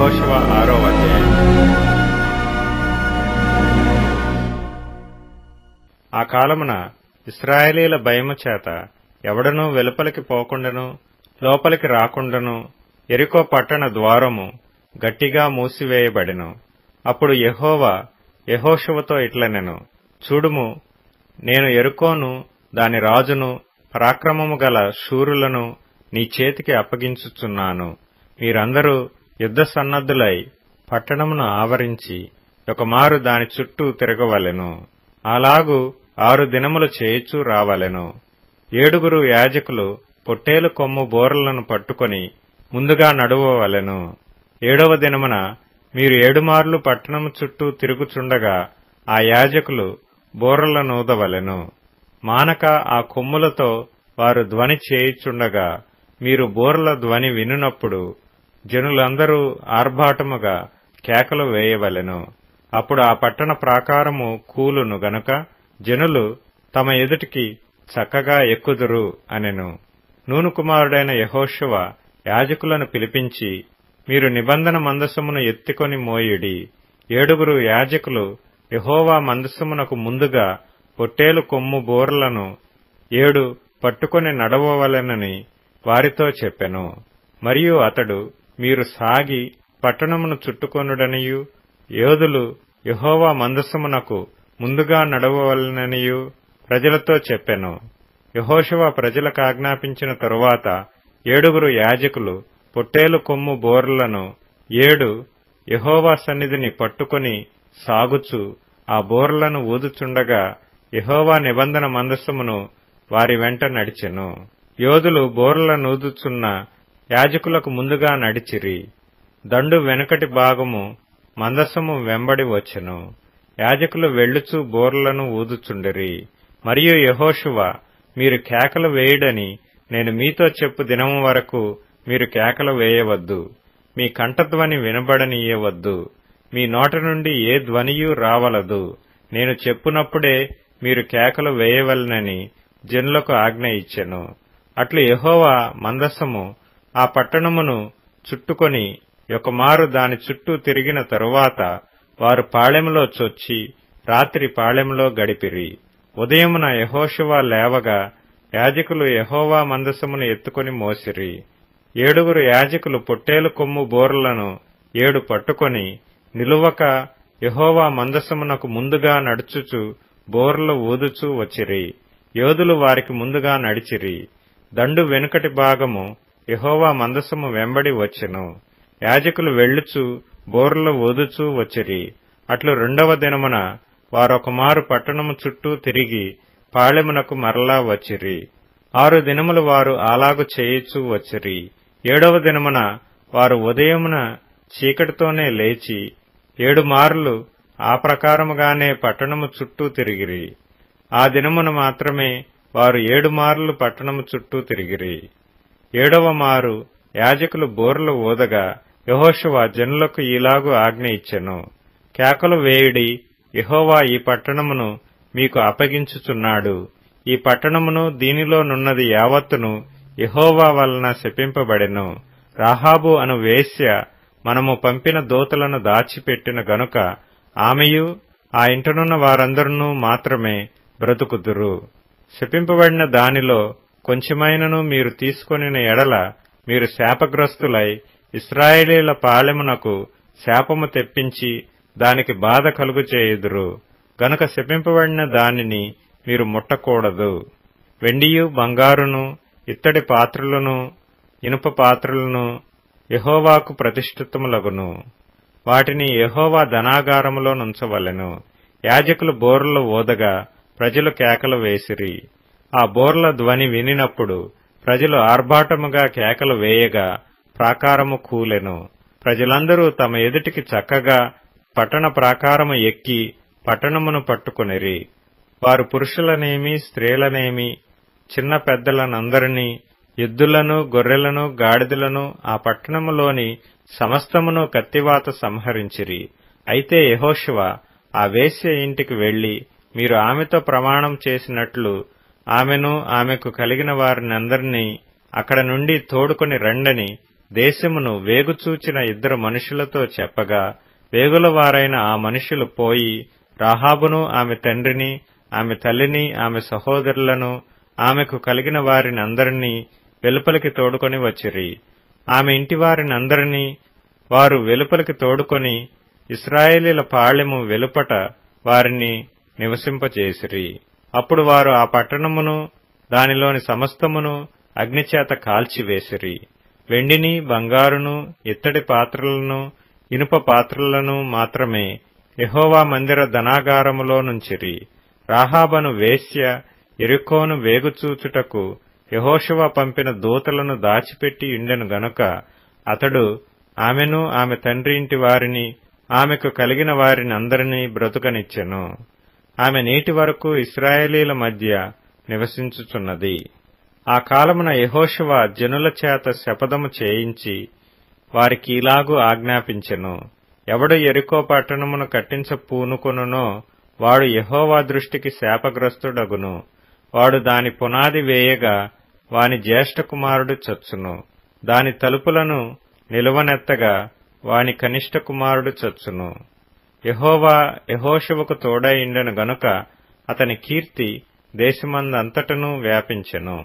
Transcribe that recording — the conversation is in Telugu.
యెహోషువ 6వ అధ్యాయం. ఆ కాలమున ఇశ్రాయేలీల భయము చేత ఎవడనూ వెలుపలికి పోకుండాను లోపలికి రాకుండాను యెరికో పట్టణ ద్వారము గట్టిగా మూసివేయబడెను. అప్పుడు యెహోవా యెహోషువతో ఇట్లనెను, చూడుము, నేను యెరికోను దాని రాజును పరాక్రమము గల శూరులను నీ చేతికి అప్పగించుచున్నాను. మీరందరూ యుద్ధ సన్నద్ధులై పట్టణమును ఆవరించి ఒకమారు దాని చుట్టూ తిరగవలెను. అలాగు 6 దినములు చేయుచూ రావలెను. 7 యాజకులు పొట్టేలు కొమ్ము బోరలను పట్టుకొని ముందుగా నడువవలెను. 7వ దినమున మీరు 7 మార్లు పట్టణము చుట్టూ తిరుగుచుండగా ఆ యాజకులు బోరలనూదవలెను. మానక ఆ కొమ్ములతో వారు ధ్వని చేయుచుండగా మీరు బోరల ధ్వని వినునప్పుడు జనులందరూ ఆర్భాటముగా కేకలు వేయవలెను. అప్పుడు ఆ పట్టణ ప్రాకారము కూలును గనుక జనులు తమ ఎదుటికి చక్కగా ఎక్కుదురు అనెను. నూను కుమారుడైన యెహోషువ యాజకులను పిలిపించి, మీరు నిబంధన మందసమును ఎత్తుకొని మోయుడి. 7 యాజకులు యెహోవా మందసమునకు ముందుగా పొట్టేలు కొమ్ము బోరలను 7 పట్టుకొని నడవవలెనని వారితో చెప్పెను. మరియు అతడు, మీరు సాగి పట్టణమును చుట్టుకొనుడనియు యోధులు యెహోవా మందసమునకు ముందుగా నడవవలెననియు ప్రజలతో చెప్పెను. యెహోషువ ప్రజలకు ఆజ్ఞాపించిన తరువాత 7 యాజకులు పొట్టేలు కొమ్ము బోరలను 7 యెహోవా సన్నిధిని పట్టుకొని సాగుచు ఆ బోరలను ఊదుచుండగా యెహోవా నిబంధన మందసమును వారి వెంట నడిచెను. యోధులు బోరలనూదుచున్న యాజకులకు ముందుగా నడిచిరి. దండు వెనుకటి భాగము మందసము వెంబడి వచ్చెను. యాజకులు వెళ్ళుచూ బోర్లను ఊదుచుండిరి. మరియు యెహోషువ, మీరు కేకలు వేయుడని నేను మీతో చెప్పు దినము వరకు మీరు కేకలు వేయవద్దు. మీ కంఠధ్వని వినబడనీయవద్దు. మీ నోట నుండి ఏ ధ్వనియూ రావలదు. నేను చెప్పునప్పుడే మీరు కేకలు వేయవలెనని జనులకు ఆజ్ఞ ఇచ్చెను. అట్లు యెహోవా మందసము ఆ పట్టణమును చుట్టుకొని ఒకమారు దాని చుట్టూ తిరిగిన తరువాత వారు పాళెములో చొచ్చి రాత్రి పాళెములో గడిపిరి. ఉదయమున యెహోషువ లేవగా యాజకులు యెహోవా మందసమును ఎత్తుకొని మోసిరి. 7 యాజకులు పొట్టేలు కొమ్ము బోరలను 7 పట్టుకొని నిలువక యెహోవా మందసమునకు ముందుగా నడుచుచు బోర్లు ఊదుచూ వచ్చిరి. యోధులు వారికి ముందుగా నడిచిరి. దండు వెనుకటి భాగము యెహోవా మందసము వెంబడి వచ్చెను. యాజకులు వెళ్ళుచు బోర్లు ఊదుచూ వచ్చిరి. అట్లు 2వ దినమున వారొకమారు పట్టణము చుట్టూ తిరిగి పాళెమునకు మరలా వచ్చిరి. 6 దినములు వారు అలాగు చేయుచూ వచ్చిరి. 7వ దినమున వారు ఉదయమున చీకటితోనే లేచి 7 మార్లు ఆ ప్రకారముగానే పట్టణము చుట్టూ తిరిగిరి. ఆ దినమున మాత్రమే వారు 7 మార్లు పట్టణము చుట్టూ తిరిగిరి. 7వ మారు యాజకులు బోర్లు ఊదగా యెహోషువ జనులకు ఈలాగు ఆజ్ఞ ఇచ్చెను, కేకలు వేయుడి, యెహోవా ఈ పట్టణమును మీకు అప్పగించుచున్నాడు. ఈ పట్టణమును దీనిలో నున్నది యావత్తును యెహోవా వలన శపింపబడెను. రాహాబు అను వేశ్య మనము పంపిన దూతలను దాచిపెట్టిన గనుక ఆమెయు ఆ ఇంటనున్న వారందరూ మాత్రమే బ్రతుకుదురు. శపింపబడిన దానిలో కొంచెమైనను మీరు తీసుకొనిన ఎడల మీరు శాపగ్రస్తులై ఇశ్రాయేలీల పాళెమునకు శాపము తెప్పించి దానికి బాధ కలుగు చేయుదురు. గనుక శపింపబడిన దానిని మీరు ముట్టకూడదు. వెండియు బంగారును ఇత్తడి పాత్రలను ఇనుప పాత్రలను యెహోవాకు ప్రతిష్ఠితములగును. వాటిని యెహోవా ధనాగారములో నుంచవలెను. యాజకులు బోర్లు ఊదగా ప్రజలు కేకలు వేసిరి. ఆ బోర్ల ధ్వని వినినప్పుడు ప్రజలు ఆర్భాటముగా కేకలు వేయగా ప్రాకారము కూలెను. ప్రజలందరూ తమ ఎదుటికి చక్కగా పట్టణ ప్రాకారము ఎక్కి పట్టణమును పట్టుకొనిరి. వారు పురుషులనేమి స్త్రీలనేమి చిన్న పెద్దలనందరినీ ఎద్దులను గొర్రెలను గాడిదలను ఆ పట్టణములోని సమస్తమును కత్తివాత సంహరించిరి. అయితే యెహోషువ ఆ వేశ్య ఇంటికి వెళ్లి మీరు ఆమెతో ప్రమాణం చేసినట్లు ఆమెను ఆమెకు కలిగిన వారినందరినీ అక్కడ నుండి తోడుకొని రండని దేశమును వేగుచూచిన 2 మనుషులతో చెప్పగా, వేగుల వారైన ఆ మనుషులు పోయి రాహాబును ఆమె తండ్రిని, ఆమె తల్లిని, ఆమె సహోదరులను, ఆమెకు కలిగిన వారినందరినీ వెలుపలికి తోడుకొని వచ్చిరి. ఆమె ఇంటి వారినందరినీ వారు వెలుపలికి తోడుకొని ఇశ్రాయేలీల పాళెము వెలుపట వారిని నివసింపచేసిరి. అప్పుడు వారు ఆ పట్టణమును దానిలోని సమస్తమును అగ్నిచేత కాల్చివేసిరి. వెండిని, బంగారును, ఇత్తడి పాత్రలను, ఇనుప పాత్రలను మాత్రమే యెహోవా మందిర ధనాగారములో నుంచిరి. రాహాబను వేశ్య యెరికోను వేగుచూచుటకు యెహోషువ పంపిన దూతలను దాచిపెట్టి ఉండెను గనుక అతడు ఆమెను, ఆమె తండ్రి ఇంటి వారిని, ఆమెకు కలిగిన వారినందరినీ బ్రతుకనిచ్చెను. ఆమె నేటి వరకు ఇశ్రాయేలీల మధ్య నివసించుచున్నది. ఆ కాలమున యెహోషువ జనుల చేత శపథము చేయించి వారికీలాగు ఆజ్ఞాపించెను. ఎవడు యెరికో పట్టణమును కట్టించ పూనుకొనునో వాడు యెహోవా దృష్టికి శాపగ్రస్తుడగును. వాడు దాని పునాది వేయగా వాని జ్యేష్ఠ కుమారుడు చచ్చును. దాని తలుపులను నిలువనెత్తగా వాని కనిష్ఠ కుమారుడు చచ్చును. యెహోవా యెహోషువకు తోడై ఉండెను గనుక అతని కీర్తి దేశమందంతటను వ్యాపించెను.